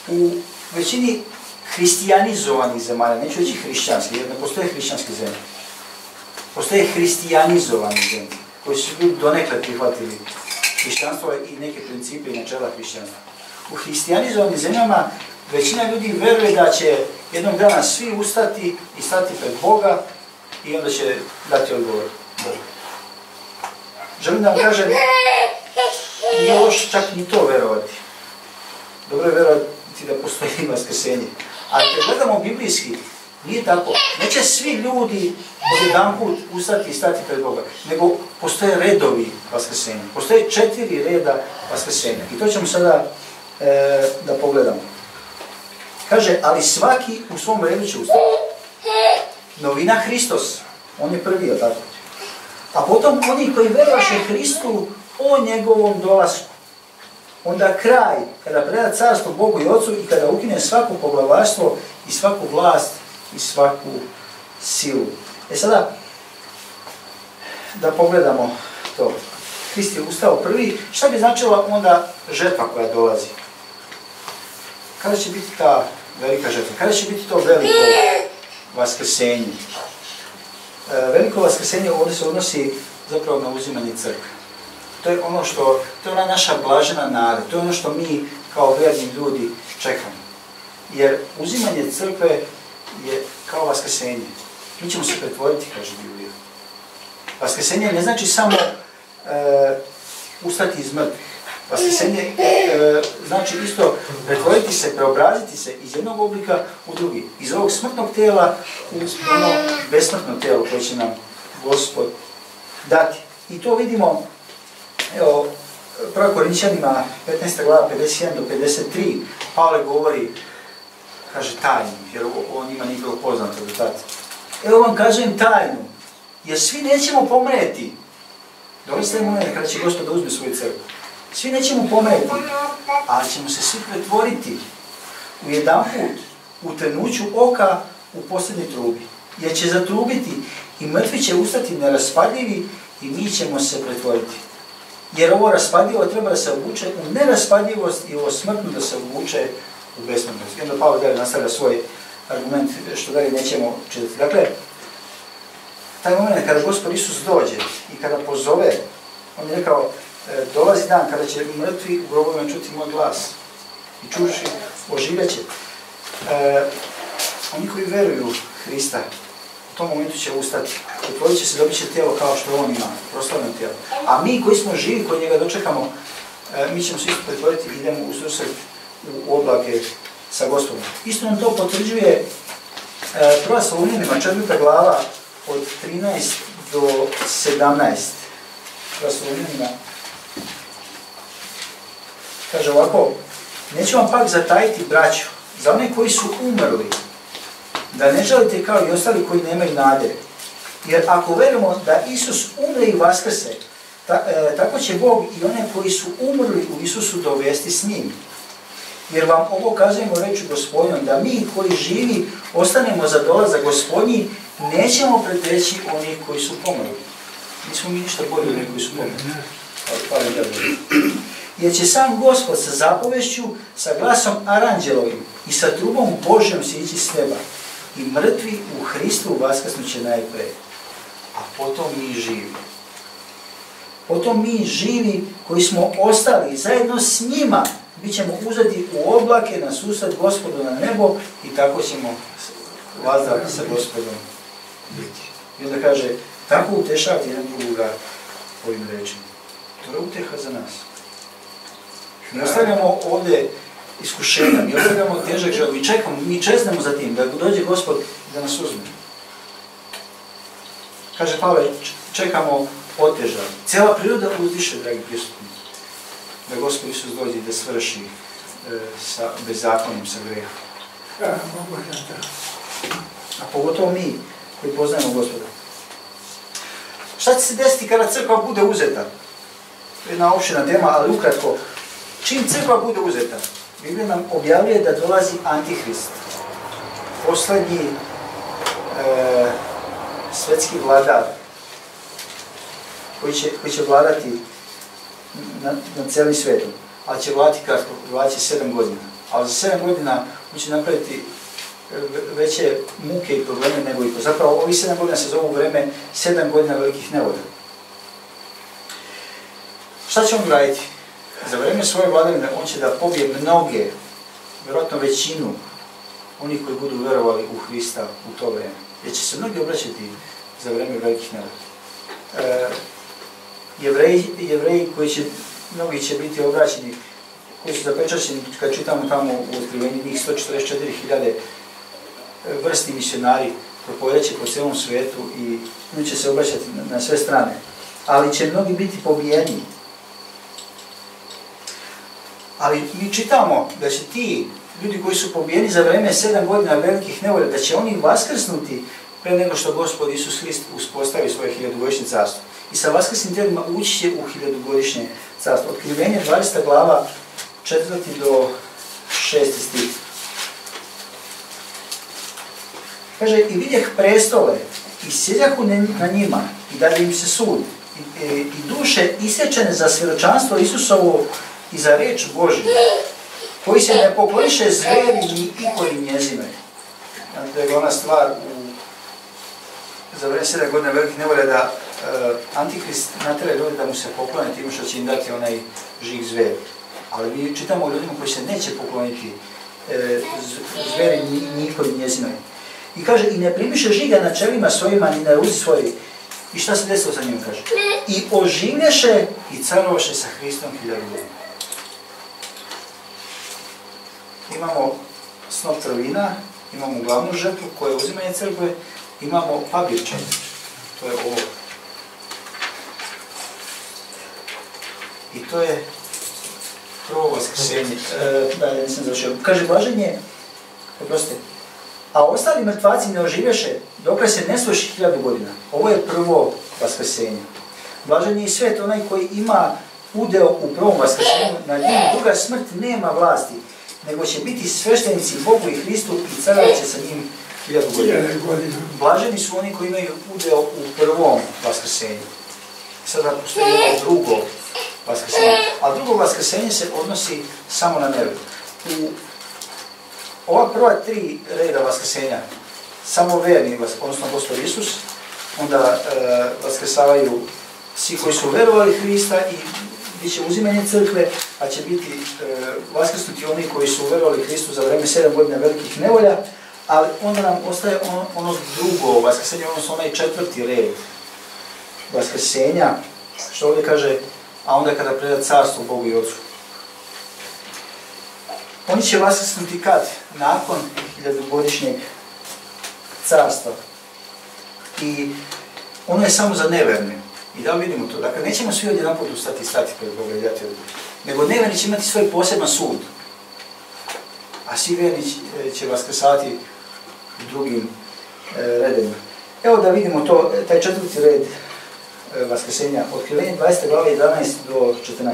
Speaker 1: U većini hristijanizovanih zemalja, neću reći hrišćanski, jer ne postoje hrišćanske zemlje. Postoje hristijanizovane zemlje, koji su ljudi donekle prihvatili hrišćanstvo i neke principe i načela hrišćanstva. U hristijanizovanim zemljama većina ljudi veruje da će jednog dana svi ustati i stati pred Boga i onda će dati odgovor Bogu. Želim da vam kažem, nije loše čak ni to verovati. Dobro je verovati da postoji vaskrsenje. Ali kad gledamo biblijski, nije tako. Neće svi ljudi odjedanput ustati i stati pred Boga, nego postoje redovi vaskrsenja. Postoje 4 reda vaskrsenja. I to ćemo sada da pogledamo. Kaže, ali svaki u svom redu će ustati. Novina Hristos, on je prvi, je tako? A potom oni koji verovaše Hristu o njegovom dolasku. Onda kraj, kada preda carstvo Bogu i Otcu i kada ukine svako poglavarstvo i svaku vlast i svaku silu. Sada, da pogledamo to. Hrist je ustao prvi. Šta bi značila onda žetva koja dolazi? Kada će biti ta velika žetva? Kada će biti to veliko vaskrsenje? Veliko vaskrsenje ovdje se odnosi zapravo na uzimanje crkve. To je ono što, to je ona naša blažena nada, to je ono što mi kao vjerni ljudi čekamo. Jer uzimanje crkve je kao vaskrsenje. Mi ćemo se pretvoriti, kaže Biblija. Vaskrsenje ne znači samo ustati iz mrtvih. Vaskrsenje znači isto pretvoriti se, preobraziti se iz jednog oblika u drugi. Iz ovog smrtnog tijela u ono besmrtno tijelo koje će nam Gospod dati. I to vidimo, evo, 1. Korinčanima 15. glava 51 do 53, Pavle govori, kaže tajnu, jer on ima nikog poznato do tada. Evo vam kažem tajnu, jer svi nećemo pomreti. Doista je moment kada će Gospod da uzme svoju crkvu. Svi nećemo pomreti, ali ćemo se svi pretvoriti u jedan put, u trenuću oka, u posljednjoj trubi. Jer će zatrubiti i mrtvi će ustati neraspadljivi i mi ćemo se pretvoriti. Jer ovo raspadljivo treba da se obuče u neraspadljivost i ovo smrtno da se obuče u besmrtnost. I onda Pavle dalje nastavlja svoj argument što dalje nećemo čitati. Dakle, taj moment kada Gospod Isus dođe i kada pozove, on je rekao, dolazi dan kada će mrtvi u grobovima čuti moj glas i čuši oživjet će. Oni koji veruju Hrista, u tom momentu će ustati, pretvorit će se, dobit će tijelo kao što on ima, proslavno tijelo. A mi koji smo živi, koji njega dočekamo, mi ćemo se isto pretvoriti i idemo u susret u oblake sa Gospodom. Isto nam to potvrđuje 1. Solunjanima 4. glava od 13 do 17. 1. Solunjanima kaže ovako, neću vam pak zatajiti braću, za one koji su umrli, da ne želite kao i ostali koji nemaju nade. Jer ako verujemo da Isus umre i vaskrse, tako će Bog i one koji su umrli u Isusu dovesti s njim. Jer vam ovo kazujemo reći Gospodinu, da mi koji živi ostanemo za dolazak Gospodnji, nećemo preteći onih koji su pomrli. Nismo mi ništa bolji od onih koji su pomrli. Jer će sam Gospod sa zapovešću, sa glasom aranđelovim i sa trubom Božjom sići s neba. I mrtvi u Hristu vaskrsnut će najpre. A potom mi živi. Potom mi živi koji smo ostali zajedno s njima, bit ćemo uzeti u oblake na susret Gospodu na nebo i tako ćemo vazda sa Gospodom biti. I onda kaže, tako utešavati jedan drugoga ovim rečima. To je utjeha za nas. Mi ostavljamo ovdje iskušenja, mi ostavljamo težak život, mi čekamo, mi čeznemo za tim, da dođe Gospod da nas uzme. Kaže Pavle, čekamo oteža. Cijela priroda uzdiše, dragi prisutni, da Gospod Isus dođe da svrši sa bezakonjem, sa grehom. A pogotovo mi koji poznajemo Gospoda. Šta će se desiti kada crkva bude uzeta? To je jedna opširna tema, ali ukratko. Čim crkva bude uzeta, Biblija nam objavljuje da dolazi Antihrist, poslednji svetski vladar, koji će vladati na cijelim svijetom, ali će vladati kratko, vladati 7 godina. Ali za 7 godina on će napraviti veće muke i probleme nego i to. Zapravo ovih 7 godina se zovu vreme 7 godina velikih nevolja. Šta će on raditi? Za vrijeme svoje vladavine on će da pobije mnoge, vjerojatno većinu onih koji budu vjerovali u Hrista u to vrijeme. Jer će se mnogi obraćati za vrijeme velikih nevolja. Jevreji koji će, mnogi će biti obraćeni, koji su zapečaćeni, kad čitamo tamo u otkrivenju njih 144.000 vrsti misionari propovedaće po cijelom svijetu i oni će se obraćati na sve strane. Ali će mnogi biti pobijeni. Ali mi čitamo da će ti ljudi koji su pobijeni za vrijeme 7 godina velikih nevolja, da će oni vaskrsnuti pre nego što Gospod Isus Hrist uspostavi svoje 1000-godišnje carstvo. I sa vaskrsnim tijelima ući će u 1000-godišnje carstvo. Otkrivenje 20. glava 4. do 6. stih. Kaže, i vidjeh prestole i sjedjahu na njima i dade im se sud. I duše isječene za svjedočanstvo Isusovo i za reč Božju, koji se ne pokloniše zveri ni ikoli njezine. To je ona stvar za vrijeme 7 godina velikih nevolja da Antikrist natjera ljudi da mu se poklone tim što će im dati onaj žig zver. Ali mi čitamo o ljudima koji se neće pokloniti zveri njihovi njezinoj. I kaže, i ne primiše žiga na čelima svojima ni na ruci svojoj. I šta se desilo sa njim, kaže? I oživlješe i carovaše sa Hristom 1000 godina. Imamo snop trvina, imamo glavnu žrtvu koja je uzimanje crkve, imamo pabirčanje. To je ovo. I to je prvo vaskrsenje. Da, nisam završio. Kaže, blaženje, oprostite, a ostali mrtvaci ne oživješe dok se ne sluši 1000 godina. Ovo je prvo vaskrsenje. Blažen je i svet onaj koji ima udeo u prvom vaskrsenju, na njemu druga smrt nema vlasti, nego će biti sveštenici Bogu i Hristu i carovat će sa njim 1000 godina. Blaženi su oni koji imaju udeo u prvom vaskrsenju. Sada postoji drugo vaskrsenje. A drugo vaskrsenje se odnosi samo na nebu. U ova prva 3 reda vaskrsenja, samo verni, odnosno Gospod Isus, onda vaskrsavaju svi koji su verovali Hrista i bit će uzimanje crkve, a će biti vaskrsnuti oni koji su verovali Hristu za vreme 7 godina velikih nevolja, ali onda nam ostaje ono drugo vaskrsenje, odnosno onaj 4. red vaskrsenja, što ovdje kaže, a onda kada preda carstvo Bogu i Otcu. Oni će vaskrsnuti kad? Nakon 1000-godišnjeg carstva. I ono je samo za neverne. I da vidimo to. Dakle, nećemo svi odjedanput stati pred Boga i dati odgovor. Nego neverni će imati svoj poseban sud. A svi verni će vaskrsati u drugim redima. Evo da vidimo to, taj 4. red vaskrsenja. Otkrivenje 20. glave 11 do 14.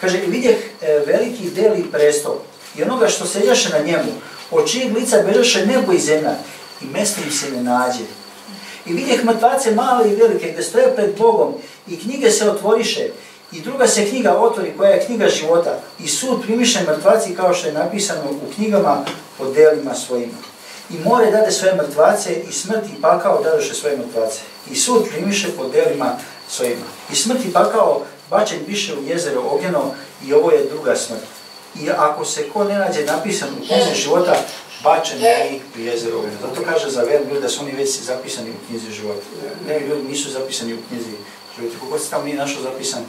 Speaker 1: Kaže, i vidjeh veliki beli prestol i onoga što sedjaše na njemu, od čijeg lica bežaše nebo i zemlja i mjesto im se ne nađe. I vidjeh mrtvace male i velike gdje stoje pred Bogom i knjige se otvoriše i druga se knjiga otvori koja je knjiga života i sud primiše mrtvaci kao što je napisano u knjigama po delima svojima. I more dade svoje mrtvace i smrt i pakao dadoše svoje mrtvace. I sud primiše po delima svojima. I smrt i pakao bačen biše u jezero ognjeno i ovo je druga smrt. I ako se ko ne nađe napisan u knjizi života, bačen je i u jezero ognjeno. Zato kaže za verne ljudi da su oni već zapisani u knjizi života. Neki ljudi nisu zapisani u knjizi života. Kako se tamo nije našao zapisan,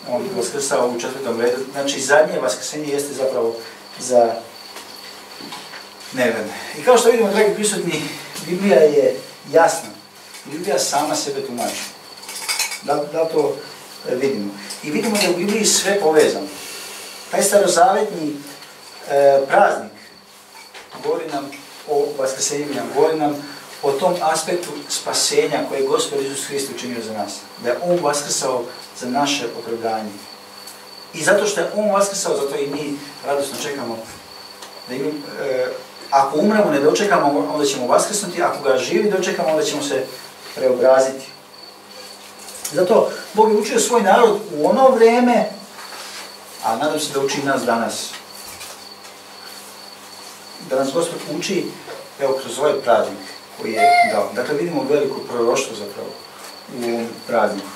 Speaker 1: on vaskrsao u 4. redu. Znači, zadnje vaskrsenje jeste zapravo za neverne. I kao što vidimo, dragi prisutni, Biblija je jasna. Biblija sama sebe tumači. Da to vidimo. I vidimo da je u Bibliji sve povezano. Taj starozavetni praznik govori nam o vaskrsenjima, govori nam o tom aspektu spasenja koje je Gospod Isus Hrist učinio za nas. Da je On vaskrsao za naše opravdanje. I zato što je On vaskrsao, zato i mi radosno čekamo. Da i mi, ako umremo, ne dočekamo, onda ćemo vaskrsnuti, ako ga živi dočekamo, onda ćemo se preobraziti. Zato Bog je učio svoj narod u ono vrijeme, a nadam se da uči nas danas. Da nas Gospod uči, evo, kroz ovaj praznik koji je dao. Dakle, vidimo veliko proroštvo zapravo u ovom prazniku.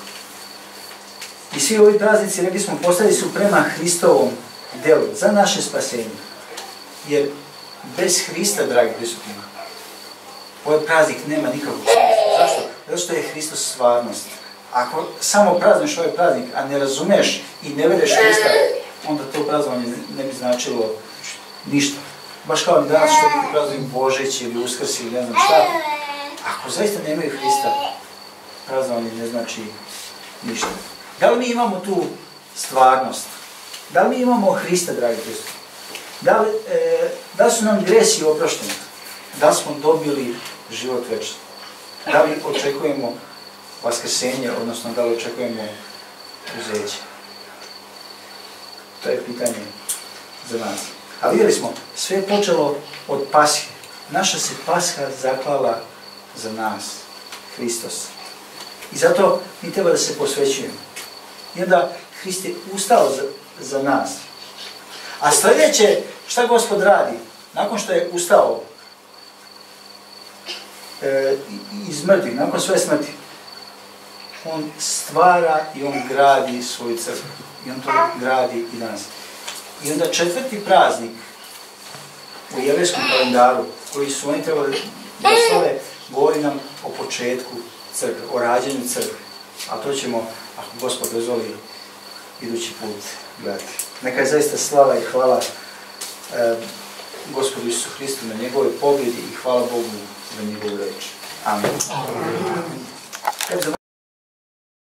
Speaker 1: I svi ovi praznici, rekli smo, postali su prema Hristovom delu, za naše spasenje. Jer bez Hrista, dragi prisutni, ovaj praznik nema nikakvog smisla. Zašto? Zato što je Hristos stvarnost. Ako samo prazniš ovaj praznik, a ne razumeš i ne veruješ Hrista, onda to praznovanje ne bi značilo ništa. Baš kao ni danas što neki praznuju Božić ili Uskrs ili ne znam šta. Ako zaista nemaju Hrista, praznovanje ne znači ništa. Da li mi imamo tu stvarnost? Da li mi imamo Hrista, dragi prisutni? Da li su nam gresi oprošteni? Da li smo dobili život večni? Da li očekujemo vaskrsenje, odnosno da li očekujemo uzeće? To je pitanje za nas. A vidjeli smo, sve je počelo od Pashe. Naša se Pasha zaklala za nas, Hristos. I zato mi treba da se posvećujemo. I onda Hrist je ustao za nas. A sljedeće, šta Gospod radi? Nakon što je ustao iz mrtvih, nakon svoje smrti, on stvara i on gradi svoju crkvu. I on to gradi i danas. I onda 4. praznik u jevrejskom kalendaru, koji su oni trebali da slave, govori nam o početku crkve, o rađanju crkve. A to ćemo, ako Gospod dozvoli, idući put gledati. Neka je zaista slava i hvala Gospodu Isusu Hristu na njegovoj pobjedi i hvala Bogu za njegovu reč. Amen.